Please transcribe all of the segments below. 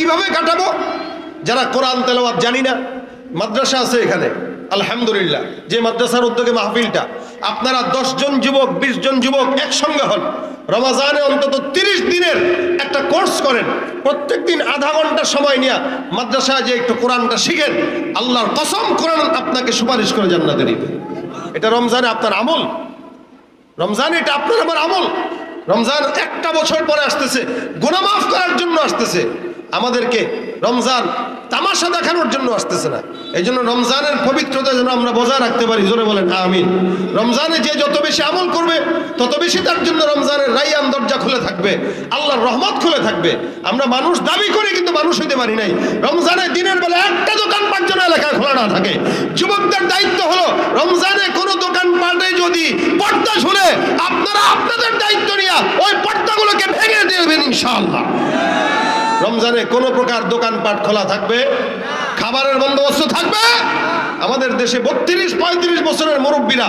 কিভাবে কাটাবো? যারা কোরআন তেলাওয়াত জানি না, মাদ্রাসা আছে এখানে আলহামদুলিল্লাহ, যে মাদ্রাসার উদ্যোগে মাহফিলটা, আপনারা 10 জন যুবক 20 জন যুবক একসঙ্গে হন, রমাজানে অন্তত 30 দিনের একটা কোর্স করেন, প্রত্যেক দিন আধা ঘন্টা সময় নিয়ে মাদ্রাসায় যে একটু কোরআনটা শিখেন, আল্লাহর কসম কোরআন আপনাকে সুপারিশ করে জান্নাতে দিবে। এটা রমজানে আপনার আমল, রমজান এটা আপনার আমার আমল। রমজান একটা বছর পরে আসতেছে, গুনাহ মাফ করার জন্য আসতেছে, আমাদেরকে রমজান তামাশা দেখানোর জন্য আসতেছে না। এই জন্য রমজানের পবিত্রতা যেন আমরা বজায় রাখতে পারি, জোরে বলেন আমিন। রমজানে যে যত বেশি আমল করবে তত বেশি তার জন্য রমজানের রাইয়ান দরজা খুলে থাকবে, আল্লাহর রহমত খুলে থাকবে। আমরা মানুষ দাবি করি কিন্তু মানুষ হইতে পারি নাই। রমজানে দিনের বেলা একটা দোকানপাট যেন এলাকায় খোলা না থাকে। যুবকদের দায়িত্ব হলো রমজানে কোনো দোকানপাটে যদি পর্দা ঝুলে, আপনারা আপনাদের দায়িত্ব নিয়ে ওই পর্দাগুলোকে ভেঙে দেবেন ইনশাআল্লাহ। রমজানে কোনো প্রকার দোকানপাট খোলা থাকবে, খাবারের বন্দোবস্ত থাকবে। আমাদের দেশে 32-35 বছরের মুরব্বীরা,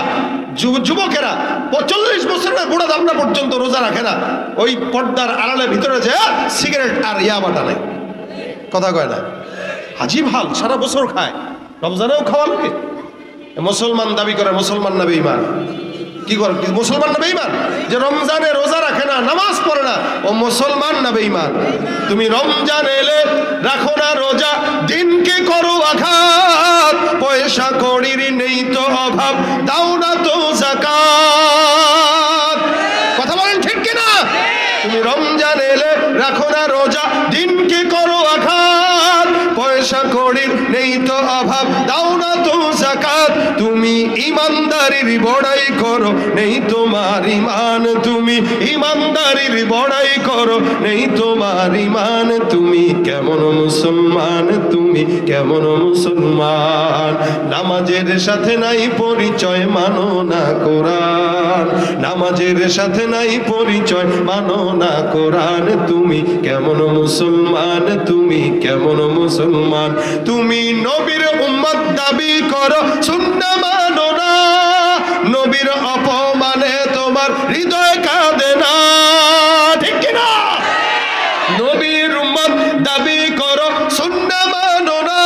যুবকেরা 45 বছরের বুড়া দামনা পর্যন্ত রোজা রাখে না, ওই পর্দার আড়ালে ভিতরে যে সিগারেট আর ইয়াবা টানে, কথা কয় না। হাজিব হাল, সারা বছর খায়, রমজানেও খাওয়া লাগে। মুসলমান দাবি করে, মুসলমান না বেঈমান? কি করে মুসলমান না বেঈমান? যে রমজানে রোজা রাখে না, নামাজ পড়ে না, ও মুসলমান না বেঈমান? তুমি রমজান এলে রাখো না রোজা, দিনকে করো আঘাত, পয়সা কড়ির নেই তো অভাব, দাও না তো যাকাত। কথা বলেন ঠিক কিনা? তুমি রমজান এলে রাখো না রোজা, দিনকে করো আঘাত, পয়সা কড়ির নেই তো অভাব, দাও না তো যাকাত। তুমি ইমানদারির বড়াই করো, নেই তোমার ইমান, তুমি ইমানদারির বড়াই করো, নেই তোমার ইমান। তুমি কেমন মুসলমান, তুমি কেমন মুসলমান? নামাজের সাথে নাই পরিচয়, মানো না কোরআন, নামাজের সাথে নাই পরিচয়, মানো না কোরআন। তুমি কেমন মুসলমান, তুমি কেমন মুসলমান? তুমি নবীর উম্মত দাবি করো, সুন্নাহ মানো না, নবীর অপমানে তোমার হৃদয় কাঁদে না, ঠিক কিনা? নবীর উম্মত দাবি করো, সুন্নাহ মানো না,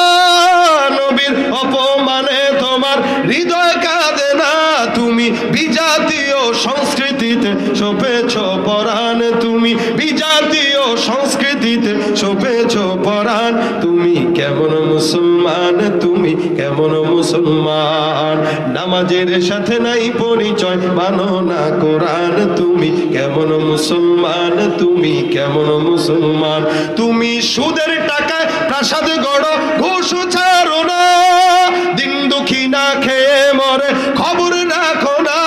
নবীর অপমানে তোমার হৃদয় কাঁদে না। তুমি বিজাতীয় সংস্কৃতিতে সপেছ পরাণ, তুমি বিজাতীয় সংস্কৃতিতে সপেছ পরাণ। তুমি কেমন মুসলমান, তুমি কেমন মুসলমান? নামাজের সাথে নাই পরিচয়, মানো না কোরআন। তুমি কেমন মুসলমান, তুমি কেমন মুসলমান? তুমি সুদের টাকায় প্রাসাদ গড়ো, ঘুষ ছাড়ো না, দিন দুঃখী না খেয়ে মরে খবর রাখো না।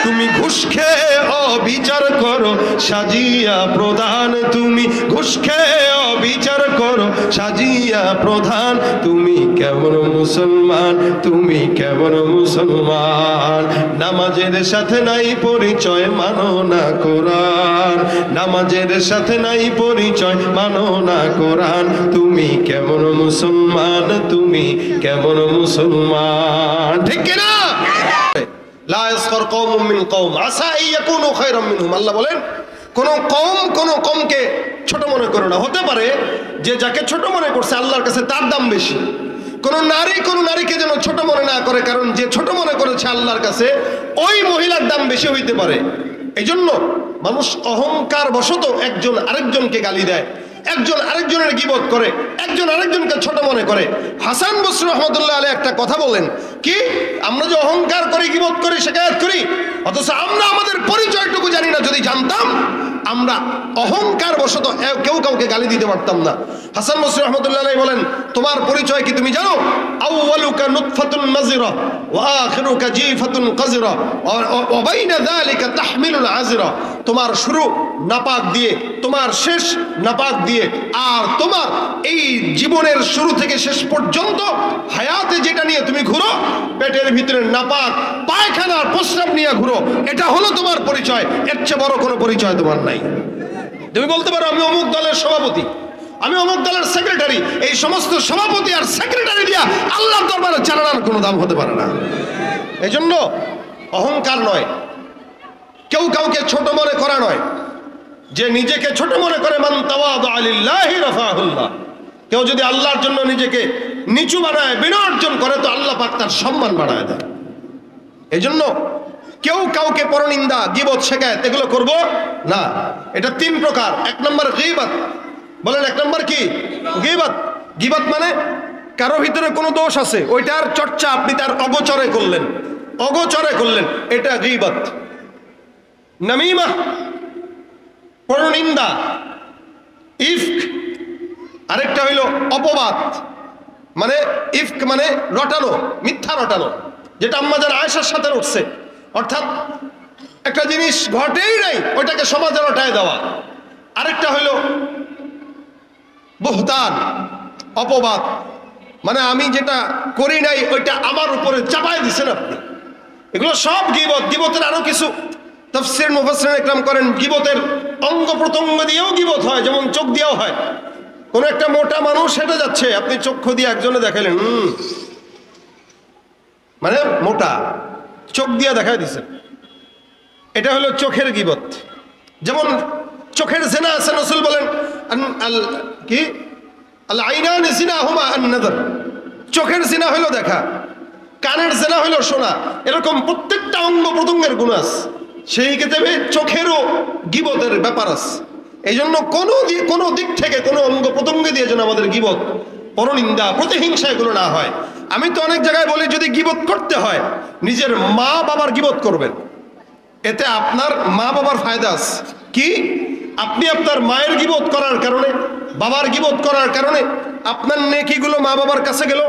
তুমি ঘুষ খেয়ে অবিচার করো, সাজিয়া প্রধান, তুমি ঘুষ খেয়ে অবিচার করো, সাজিয়া প্রধান। তুমি কেমন মুসলমান, তুমি কেমন মুসলমান? নামাজের সাথে নাই পরিচয়, মানো না কোরআন, নামাজের সাথে নাই পরিচয়, মানো না কোরআন। তুমি কেমন মুসলমান, তুমি কেমন মুসলমান? ঠিক কিনা? লা ইয়াসখার কওমুম মিন কওম আসা আন ইয়াকুনু খায়রাম মিনহুম। আল্লাহ বলেন কোন কওমকে ছোট মনে করো না। হতে পারে যে যাকে ছোট মনে করছে আল্লাহর কাছে তার দাম বেশি। কোন নারীকে যেন ছোট মনে না করে, কারণ যে ছোট মনে করেছে আল্লাহর কাছে ওই মহিলার দাম বেশি হইতে পারে। এই জন্য মানুষ অহংকার বশত একজন আরেকজনকে গালি দেয়, একজন আরেকজনের গীবত করে, একজন আরেকজনকে ছোট মনে করে। হাসান বসরি রহমতুল্লাহ আলাইহি একটা কথা বলেন, কি আমরা যে অহংকার করি, গীবত করি, শিকায়াত করি, অথচ আমরা আমাদের পরিচয়টুকু জানি না। যদি জানতাম আমরা অহংকার বশত কেউ কাউকে গালি দিতে পারতাম না। হাসান বসরি রহমতুল্লাহ আলাইহি বলেন, তোমার পরিচয় কি তুমি জানো? আউয়ালুকা নুতফাতুন নাযিরা ওয়া আখিরুকা জিফাতুন কাযিরা ওয়া বাইনা যালিকা তাহমিলুল আযরা। তোমার শুরু নাপাক দিয়ে, তোমার শেষ নাপাক দিয়ে, আর তোমার এই জীবনের শুরু থেকে শেষ পর্যন্ত হায়াতে যেটা নিয়ে তুমি ঘুরো, পেটের ভিতরে নাপাক পায়খানার প্রস্রাব নিয়ে ঘুরো, এটা হলো তোমার পরিচয়। এর চেয়ে বড় কোনো পরিচয় তোমার নাই। তুমি বলতে পারো আমি অমুক দলের সভাপতি, আমি অমুক দলের সেক্রেটারি। এই সমস্ত সভাপতি আর সেক্রেটারি দিয়া আল্লাহর দরবারে চালানোর কোনো দাম হতে পারে না। এই জন্য অহংকার নয়, কেউ কাউকে ছোট মনে করা নয়, যে নিজেকে ছোট মনে করে, মান তাওয়াদা লিল্লাহি রাফাহুল্লাহ, কেউ যদি আল্লাহর জন্য নিজেকে নিচু বানায়, বিনর্জন করে, তো আল্লাহ পাক তার সম্মান বাড়ায় দেয়। এই জন্য কেউ কাউকে পরনিন্দা, গীবত, শিকায়েত এগুলো করব না। এটা 3 প্রকার। 1 নম্বর গীবত। বলেন 1 নম্বর কি? গীবত। গীবত মানে কারো ভিতরে কোনো দোষ আছে, ওইটার চর্চা আপনি তার অগোচরে করলেন, অগোচরে করলেন, এটা গীবত। নামিমা পরনিন্দা, ইফক, আরেকটা হইল অপবাদ, মানে ইফক মানে রটানো, মিথ্যা রটানো, যেটা আম্মাজান আয়েশার সাথে উঠছে। অর্থাৎ একটা জিনিস ঘটেই নাই, ওইটাকে সমাজে রটায় দেওয়া। আরেকটা হইল বুহতান, অপবাদ, মানে আমি যেটা করি নাই ওইটা আমার উপরে চাপায় দিছেন আপনি। এগুলো সব গীবত। গীবতের আরো কিছু তাফসীর মুফাসসিরিন ইকরাম করেন, গীবতের অঙ্গ প্রত্যঙ্গ দিয়েও গীবত হয়, যেমন চোখ দিয়েও হয়। কোন একটা মোটা মানুষ হেঁটে যাচ্ছে, আপনি চক্ষু দিয়ে একজনে দেখাইলেন, মানে মোটা, চোখ দিয়ে দেখাই দিচ্ছেন, এটা হলো চোখের গীবত। যেমন চোখের জিনা আছে, রাসূল বলেন কি আল আইনান জিনাহুমা আন নাযার, চোখের জিনা হলো দেখা, কানের জিনা হলো শোনা। এরকম প্রত্যেকটা অঙ্গ প্রত্যঙ্গের গুণ আছে, সেই ক্ষেত্রে চোখেরও গীবতের ব্যাপার আছে। এই জন্য কোনো দিক থেকে কোনো অঙ্গ প্রত্যঙ্গ দিয়ে যেন আমাদের গীবত, পরনিন্দা, প্রতিহিংসা এগুলো না হয়। আমি তো অনেক জায়গায় বলি, যদি গীবত করতে হয় নিজের মা বাবার গীবত করবেন, এতে আপনার মা বাবার ফায়দা আছে। কি? আপনি আপনার মায়ের গীবত করার কারণে, বাবার গীবত করার কারণে আপনার নেকিগুলো মা বাবার কাছে গেল,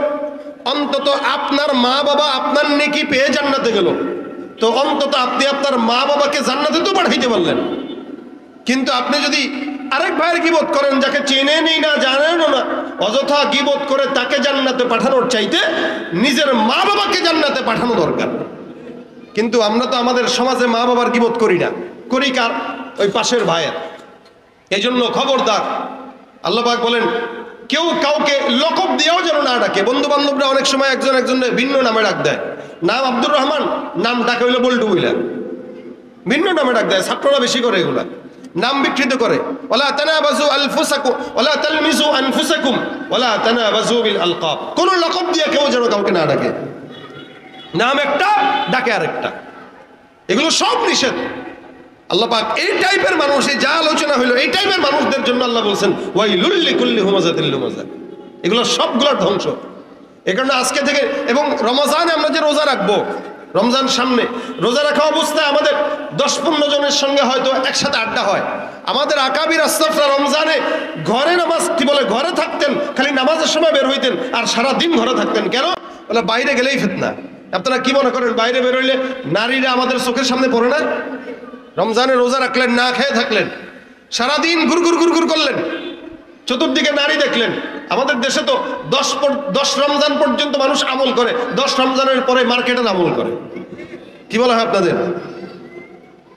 অন্তত আপনার মা বাবা আপনার নেকি পেয়ে জান্নাতে গেল, তো অন্তত আপনি আপনার মা বাবাকে জান্নাতে তো পাঠাইতে পারলেন। কিন্তু আপনি যদি আরেক ভাইয়ের গীবত করেন, যাকে চেনেনই না, জানেনও না, অযথা গীবত করে তাকে জান্নাতে পাঠানোর চাইতে নিজের মা বাবাকে জান্নাতে পাঠানো দরকার। কিন্তু আমরা তো আমাদের সমাজে মা বাবার গীবত করি না, করি কার? ওই পাশের ভাইয়ের। এই জন্য খবরদার, আল্লাহ পাক বলেন কেউ কাউকে লকব দিয়েও যেন না ডাকে। বন্ধু বান্ধবরা অনেক সময় একজন একজনের ভিন্ন নামে ডাক দেয়। নাম আব্দুর রহমান, নাম ডাকে হইলো বল্টু বইলা, ভিন্ন নামে ডাক দেয়। ছাত্ররা বেশি করে এগুলা, নাম বিকৃত করে। ওয়ালা তানাবাজু আনফুসাকুম ওয়ালা তালমিজু আনফুসাকুম ওয়ালা তানাবাজু বিল আলকাব। কোন লকব দিয়ে কেউ যেন কাউকে না ডাকে, নাম একটা, ডাকে আরেকটা, এগুলো সব নিষেধ। আল্লাহ পাক এই টাইপের মানুষ, এই যা আলোচনা হইলো, এই টাইপের মানুষদের জন্য আল্লাহ বলছেন ওয়াইলুল লিকুল্লি হুমাযাতিল লুমাযা, এগুলো সবগুলোর ধ্বংস। এই কারণে আজকে থেকে, এবং রমজানে আমরা যে রোজা রাখবো, রমজান সামনে, রোজা রাখা অবস্থায় আমাদের 10-15 জনের সঙ্গে হয়তো একসাথে আড্ডা হয়। আমাদের আকাবির আসলাফরা রমজানে ঘরে নামাজ, কি বলে, ঘরে থাকতেন, খালি নামাজের সময় বের হইতেন, আর সারা দিন ঘরে থাকতেন। কেন? বলে বাইরে গেলেই ফিতনা। আপনারা কি মনে করেন বাইরে বের হইলে নারীরা আমাদের চোখের সামনে পড়ে না? রমজানে রোজা রাখলেন, না খেয়ে থাকলেন, সারাদিন গুরগুর গুরগুর করলেন, চতুর্দিকে নারী দেখলেন। আমাদের দেশে তো 10 রমজান পর্যন্ত মানুষ আমল করে, 10 রমজানের পরে মার্কেটের আমল করে। কি বলা হয় আপনাদের?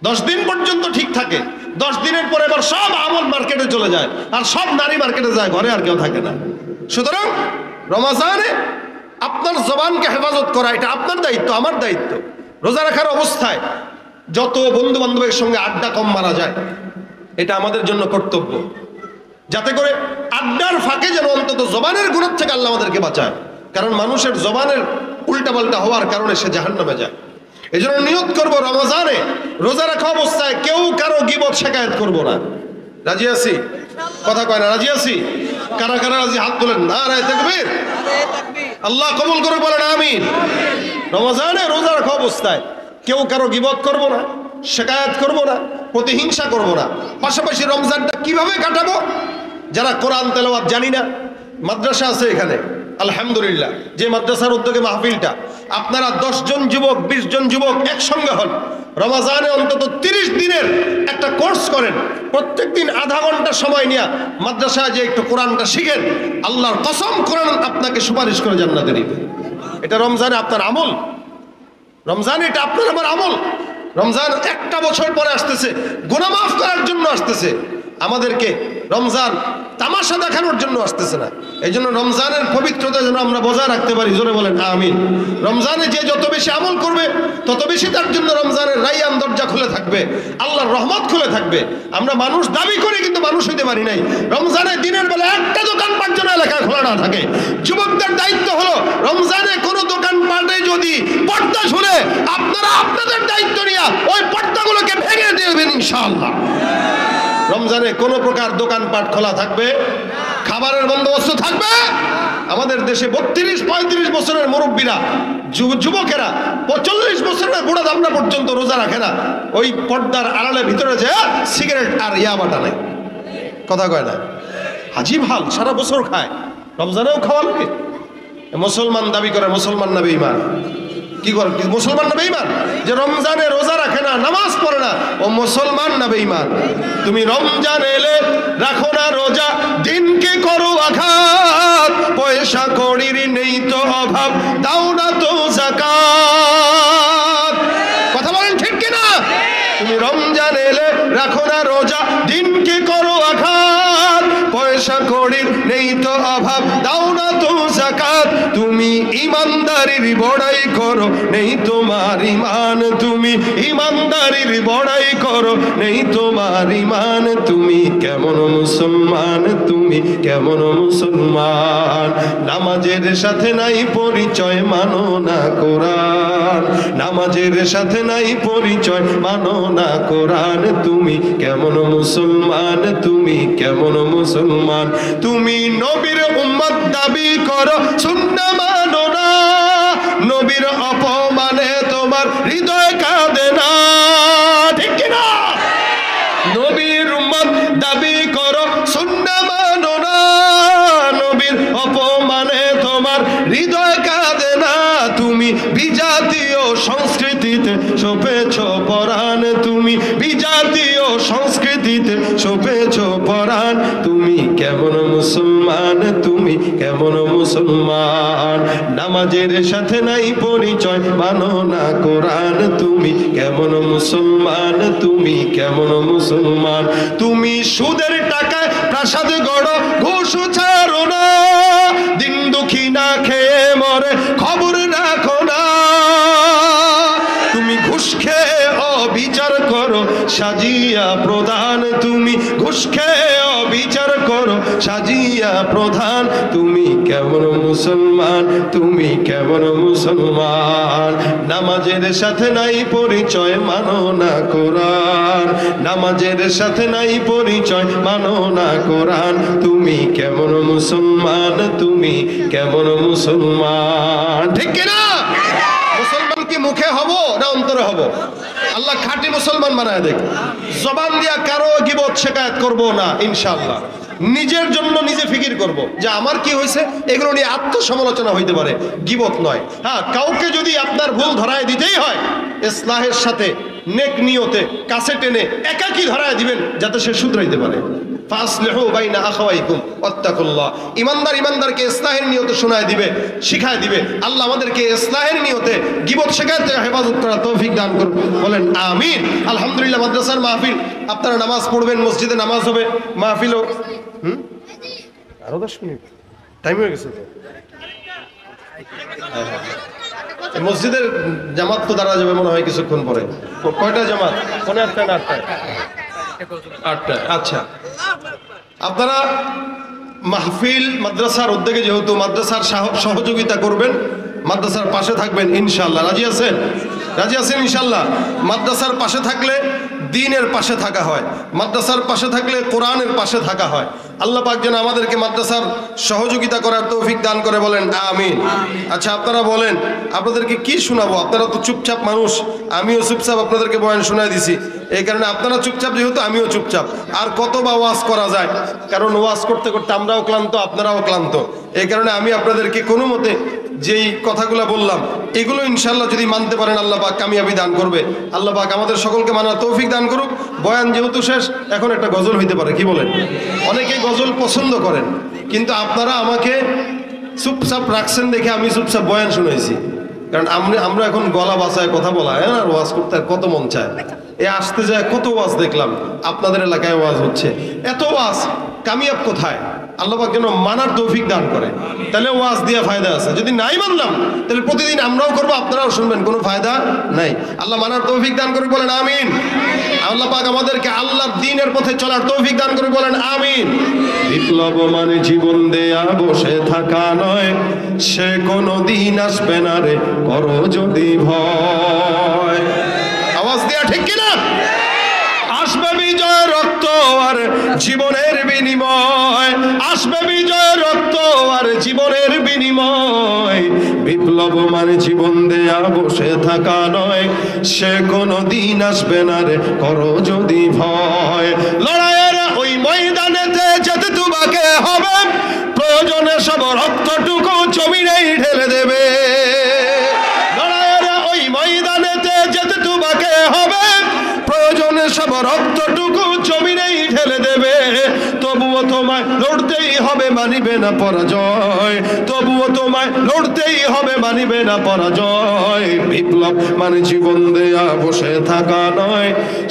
10 দিন পর্যন্ত ঠিক থাকে, 10 দিনের পরে এবার সব আমল মার্কেটে চলে যায়, আর সব নারী মার্কেটে যায়, ঘরে আর কেউ থাকে না। সুতরাং রমজানে আপনার জবানকে হেফাজত করা, এটা আপনার দায়িত্ব, আমার দায়িত্ব। রোজা রাখার অবস্থায় যত বন্ধু বান্ধবের সঙ্গে আড্ডা কম মারা যায়, এটা আমাদের জন্য কর্তব্য, যাতে করে আড্ডার ফাঁকে যেন অন্তত জবানের গুনাহ থেকে আল্লাহ আমাদেরকে বাঁচায়। কারণ মানুষের জবানের উল্টাপাল্টা হওয়ার কারণে সে জাহান্নামে যায়। এই জন্য নিয়ত করবো, রমজানে রোজা রাখা অবস্থায় কেউ কারো গীবত শিকায়েত করবো না। রাজি আছি? কথা কয় না? রাজি আছি? কারা কারা রাজি? হাত তোলেন। নারায়ে তাকবীর। আল্লাহ কবুল করে বলেন আমিন। রমজানে রোজা রাখা অবস্থায় কেউ কারো গীবত করবো না, শিকায়েত করবো না, প্রতিহিংসা করবো না। পাশাপাশি রমজানটা কিভাবে কাটাবো? যারা কোরআন তেলাওয়াত জানি না, মাদ্রাসা আছে এখানে আলহামদুলিল্লাহ, যে মাদ্রাসার উদ্যোগে মাহফিলটা, আপনারা 10 জন যুবক, 20 জন যুবক একসঙ্গে হন, রমজানে অন্তত 30 দিনের একটা কোর্স করেন, প্রত্যেকদিন আধা ঘন্টা সময় নিয়ে মাদ্রাসায় যে একটু কোরআনটা শিখেন, আল্লাহর কসম কোরআন আপনাকে সুপারিশ করে জান্নাতে দিবে। এটা রমজানে আপনার আমল, রমজানে এটা আপনার আমার আমল। রমজান একটা বছর পরে আসতেছে, গুনাহ মাফ করার জন্য আসতেছে। আমাদেরকে রমজান তামাশা তামাশা দেখানোর জন্য আসতেছে না। এই জন্য রমজানের পবিত্রতা যেন আমরা বজায় রাখতে পারি, জোরে বলেন আমিন। রমজানে যে যত বেশি আমল করবে তত বেশি তার জন্য রমজানের রাইয়ান দরজা খুলে থাকবে, আল্লাহর রহমত খুলে থাকবে। আমরা মানুষ দাবি করি কিন্তু মানুষ হইতে পারি নাই। রমজানের দিনের বেলা একটা দোকানপাট যেন এলাকায় খোলা না থাকে। যুবকদের দায়িত্ব হলো রমজানে কোনো দোকানপাটে যদি পর্দা ঝুলে আপনারা আপনাদের দায়িত্ব নিয়ে ওই পর্দাগুলোকে ভেঙে দেবেন ইনশাআল্লাহ। রমজানে কোনো প্রকার দোকানপাট খোলা থাকবে, খাবারের বন্দোবস্ত থাকবে। আমাদের দেশে 32-35 বছরের মুরব্বীরা, যুবকেরা 45 বছরের বুড়া দামনা পর্যন্ত রোজা রাখে না। ওই পর্দার আড়ালের ভিতরে যে সিগারেট আর ইয়াবাটা নাই, কথা কয় না। হাজিব হাল, সারা বছর খায়, রমজানেও খাওয়া লাগে। মুসলমান দাবি করে, মুসলমান না বেঈমান? কি করে মুসলমান না বেঈমান? যে রমজানে রোজা রাখে না, নামাজ পড়ে না, ও মুসলমান না বেঈমান? তুমি রমজান এলে রাখো না রোজা, দিনকে করো আঘাত, পয়সা কড়ির নেই তো অভাব, দাও না তো যাকাত। কথা বলেন ঠিক কিনা? তুমি রমজান এলে রাখো না রোজা, দিনকে করো আঘাত, পয়সা কড়ির নেই তো অভাব, দাও না তো যাকাত। তুমি ইমানদারির বড়াই করো, নেই তোমার ইমান, তুমি ইমানদারির বড়াই করো, নেই তোমার ইমান। তুমি কেমন মুসলমান, তুমি কেমন মুসলমান? নামাজের সাথে নাই পরিচয়, মানো না কোরআন, নামাজের সাথে নাই পরিচয়, মানো না কোরআন। তুমি কেমন মুসলমান, তুমি কেমন মুসলমান? তুমি নবীর উম্মত দাবি করো, সুন্নাহ মানো না, নবীর অপমানে তোমার হৃদয় কাঁদে না, ঠিক কিনা? নবীর উম্মত দাবি করো, সুন্নাহ মানো না, নবীর অপমানে তোমার হৃদয় কাঁদে না। তুমি বিজাতীয় সংস্কৃতিতে সপেছ পরাণ, তুমি বিজাতীয় সংস্কৃতিতে সপেছ পরাণ। তুমি কেমন মুসলমান, তুমি কেমন মুসলমান? নামাজের সাথে নাই পরিচয়, মানো না কোরআন। তুমি কেমন মুসলমান, তুমি কেমন মুসলমান? তুমি সুদের টাকায় প্রাসাদ গড়ো, ঘুষ ছাড়ো না, দিন দুঃখী না খেয়ে মরে খবর রাখো না। তুমি ঘুষ খেয়ে অবিচার করো, সাজিয়া প্রধান, তুমি ঘুষ খেয়ে অবিচার করো, সাজিয়া প্রধান। তুমি কেমন মুসলমান, তুমি কেমন মুসলমান? নামাজের সাথে নাই পরিচয়, মানো না কোরআন, নামাজের সাথে নাই পরিচয়, মানো না কোরআন। তুমি কেমন মুসলমান, তুমি কেমন মুসলমান? ঠিক কিনা? মুসলমান কি মুখে হব না অন্তরে হব? আল্লাহ খাঁটি মুসলমান বানায় দেখ। জবান দিয়া কারো গিবত শিকায়াত করব না ইনশাআল্লাহ। নিজের জন্য নিজে ফিকির করব যে আমার কি হয়েছে, এগুলো নিয়ে আত্মসমালোচনা হইতে পারে, গিবত নয়। হ্যাঁ, কাউকে যদি আপনার ভুল ধরায় দিতেই হয়, ইসলাহের সাথে নেক নিয়তে কাছে টেনে একাকি ধরায় দিবেন যাতে সে শুধরাইতে পারে। ফাসলিহু বাইনা আখাওয়াইকুম ওয়াত্তাকুল্লাহ। ইমানদার ইমানদারকে ইসলাহের নিয়তে শোনায় দিবে, শিখায় দিবে। আল্লাহ আমাদেরকে ইসলাহের নিয়তে গিবত শিকায়ত থেকে হেফাজত করার তৌফিক দান করুন, বলেন আমিন। আলহামদুলিল্লাহ, মাদ্রাসার মাহফিল, আপনারা নামাজ পড়বেন, মসজিদে নামাজ হবে, মাহফিলও। আরো 10 মিনিট টাইম হয়ে গেছে। মসজিদের জামাত তো দাঁড়া যাবে মনে হয় কিছুক্ষণ পরে। কয়টা জামাত? 8টা না 8টায়? 8টায়। আচ্ছা, আপনারা মাহফিল মাদ্রাসার উদ্যোগে, যেহেতু মাদ্রাসার সহযোগিতা করবেন, মাদ্রাসার পাশে থাকবেন ইনশাআল্লাহ। রাজি আছেন? রাজি আছেন ইনশাআল্লাহ? মাদ্রাসার পাশে থাকলে দ্বীনের পাশে থাকা হয়, মাদ্রাসার পাশে থাকলে কোরআনের পাশে থাকা হয়। আল্লাহ পাক যেন আমাদেরকে মাদ্রাসার সহযোগিতা করার তৌফিক দান করে, বলেন আমিন। আচ্ছা, আপনারা বলেন আপনাদেরকে কি শোনাবো? আপনারা তো চুপচাপ মানুষ, আমিও চুপচাপ আপনাদেরকে বয়ান শোনায় দিছি। এই কারণে আপনারা চুপচাপ যেহেতু, আমিও চুপচাপ। আর কত বা ওয়াজ করা যায়, কারণ ওয়াজ করতে করতে আমরাও ক্লান্ত, আপনারাও ক্লান্ত। এই কারণে আমি আপনাদেরকে কোনো মতে যেই কথাগুলো বললাম, এগুলো ইনশাআল্লাহ যদি মানতে পারেন, আল্লাহ পাক কামিয়াবি দান করবে। আল্লাহ পাক আমাদের সকলকে মানার তৌফিক দান করুক। বয়ান যেহেতু শেষ, এখন একটা গজল হইতে পারে, কি বলেন? অনেকেই গজল পছন্দ করেন, কিন্তু আপনারা আমাকে চুপচাপ রাখছেন দেখে আমি চুপচাপ বয়ান শুনেছি। কারণ আমরা এখন গলা বাঁচায় কথা বলা, হ্যাঁ, আর ওয়াজ করতে কত মন চায়। এ আসতে যায় কত ওয়াজ দেখলাম, আপনাদের এলাকায় ওয়াজ হচ্ছে, এত ওয়াজ কামিয়াব কোথায়? আল্লাহ পাক যেন মানার তৌফিক দান করে, তাহলে ওয়াজ দিয়ে ফায়দা আছে। যদি নাই মানলাম তাহলে প্রতিদিন আমরাও করবো, আপনারাও শুনবেন, কোনো ফায়দা নাই। আল্লাহ মানার তৌফিক দান করে বলেন আমিন। আল্লাহ পাক আমাদেরকে আল্লাহর দ্বীনের পথে চলার তৌফিক দান করে বলেন আমিন। বিপ্লব মানে জীবন দেয়া বসে থাকা নয়, সে কোনো দিন আসবে না রে করো যদি ভয়। আওয়াজ দেয়া ঠিক কিনা? আসবে বিজয় রক্ত আর জীবনের বিনিময়, আসবে বিজয় রক্ত আর জীবনের বিনিময়। বিপ্লব মানে জীবন দেয়া বসে থাকা নয়, সে কোনো দিন আসবে না রে করো যদি ভয়। লড়াইয়ের ওই ময়দানেতে যেতে তোমাকে হবে, প্রয়োজনে সব রক্তটুকু জমিনেই ঢেলে দেবে। লড়াইয়ের ওই ময়দানেতে যেতে তোমাকে হবে, প্রয়োজনে সব রক্তটুকু জমিনেই ঢেলে দেবে। তবুও তোমায় লড়তেই হবে, মানিবে না পরাজয়। তবুও তোমায় লড়তেই হবে, মানিবে না পরাজয়। বিপ্লব মানে জীবন দেয়া বসে থাকা নয়,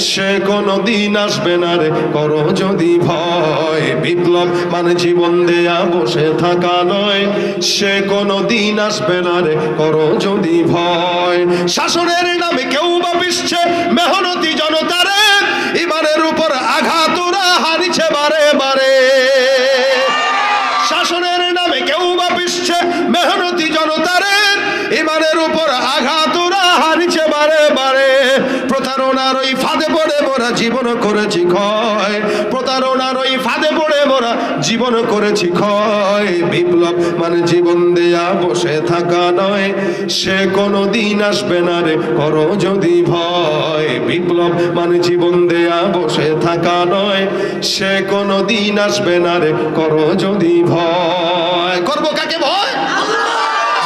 সে কোনো দিন আসবে না রে করো যদি ভয়। বিপ্লব মানে জীবন দেয়া বসে থাকা নয়, সে কোনো দিন আসবে না রে করো যদি ভয়। শাসনের নামে কেউ বা পিছছে মেহনতি জনতারে, ইমানের উপর আঘাত ওরা হারিছে বারে বারে। শাসনের নামে কেউ বা পিছছে মেহনতি জনতারে, ইমানের উপর আঘাত ওরা হারিছে বারে বারে। প্রতারণার ওই ফাঁদে পড়ে মোরা জীবন করেছি ক্ষয়, প্রতারণার ওই ফাঁদে পড়ে মোরা জীবন করেছি ক্ষয়। বিপ্লব মানে জীবন দেয়া বসে থাকা নয়, সে কোনো দিন আসবে না রে করো যদি ভয়। বিপ্লব মানে জীবন দেয়া বসে থাকা নয়, সে কোনো দিন আসবে না রে করো যদি ভয়। করবো কাকে ভয়?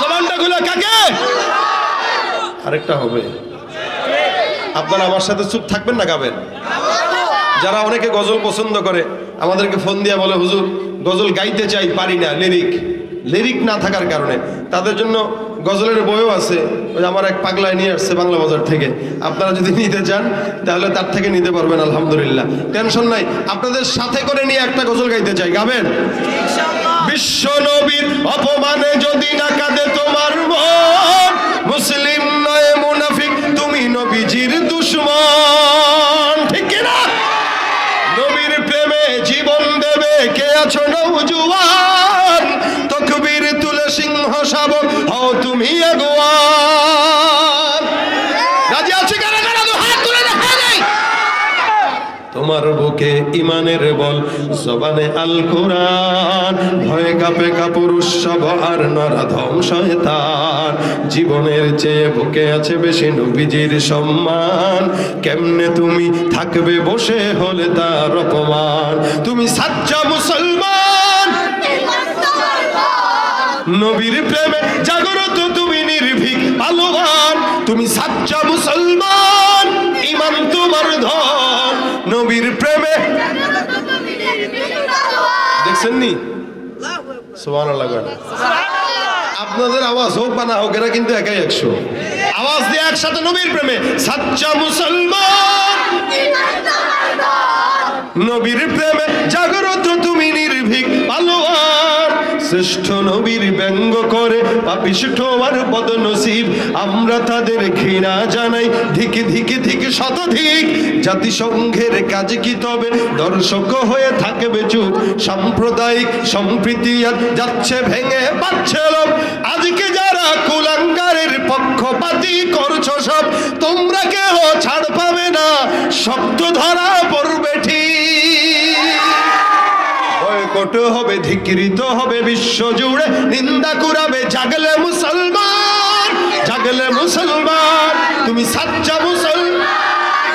জবানটা গুলো কাকে? আরেকটা হবে, আপনারা আমার সাথে চুপ থাকবেন না গাবেন? যারা অনেকে গজল পছন্দ করে আমাদেরকে ফোন দিয়ে বলে হুজুর গজল গাইতে চাই পারি না, লিরিক না থাকার কারণে। তাদের জন্য গজলের বইও আছে, ওই আমার এক পাগলায় নিয়ে আসছে বাংলা বাজার থেকে। আপনারা যদি নিতে চান তাহলে তার থেকে নিতে পারবেন, আলহামদুলিল্লাহ, টেনশন নাই। আপনাদের সাথে করে নিয়ে একটা গজল গাইতে চাই, গাবেন? বিশ্ব নবীর অপমানে যদি না কাঁদে তোমার মন, মুসলিম নয় মুনাফিক তুমি নবীজির দুশমন। ঠিক কিনা? নবীর প্রেমে জীবন দেবে কে আছো নওজোয়ান, তাকবীর তুলে সিংহ শাবক হও তুমি আগুয়ান। রাজি আছি কারা কারা? তো হাত তুলে দেখা যায়। তোমার বুকে ইমানের বল, জবানে আল কোরআন, ভয়ে কাঁপে কাপুরুষ সব আর নরাধম শয়তান। জীবনের চেয়ে বুকে আছে বেশি নবীজির সম্মান, কেমনে তুমি থাকবে বসে হলে তার অপমান। তুমি সাচ্চা মুসলমান, নবীর প্রেমে জাগ্রত তুমি নির্ভীক পালোয়ান। তুমি সাচ্চা মুসলমান, ইমান তোমার ধন, নবীর প্রেমে। দেখছেন নি? সুবহানাল্লাহ। আপনাদের আওয়াজ হোক বা না হোক, এরা কিন্তু একাই 100। আওয়াজ দিয়ে একসাথে নবীর প্রেমে সাচ্চা মুসলমান, নবীর প্রেমে জাগ্রত তুমি নির্ভীক পালোয়ান। শ্রেষ্ঠ নবীর ব্যঙ্গ করে পাপিষ্ঠ আর বদনসিব, আমরা তাদের ঘৃণা জানাই ধিক ধিক ধিক শতধিক। জাতিসংঘের কাজ কি তবে দর্শক হয়ে থাকবে চুপ, সাম্প্রদায়িক সম্প্রীতি আর যাচ্ছে ভেঙে পাচ্ছে লোক। আজকে যারা কুলাঙ্গারের পক্ষপাতী করছো সব, তোমরা কেহ ছাড় পাবে না, শব্দ ধরা পড়বে ঠিক। বয়কট হবে, ধিক্কৃত হবে বিশ্ব জুড়ে, নিন্দা কুরাবে জাগলে মুসলমান, জাগলে মুসলমান। তুমি সাচ্চা মুসলমান,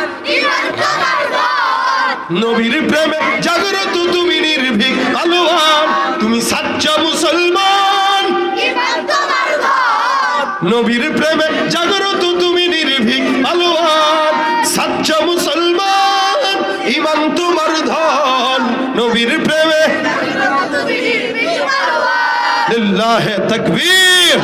নবীর প্রেমে জাগ্রত তুমি নির্ভীক পালোয়ান। তুমি সাচ্চা মুসলমান, নবীর প্রেমে জাগ্রত তুমি নির্ভীক পালোয়ান। সাচ্চা মুসলমান, ইমান তোমার ধন, নবীর প্রেমে লিল্লাহে তাকবীর।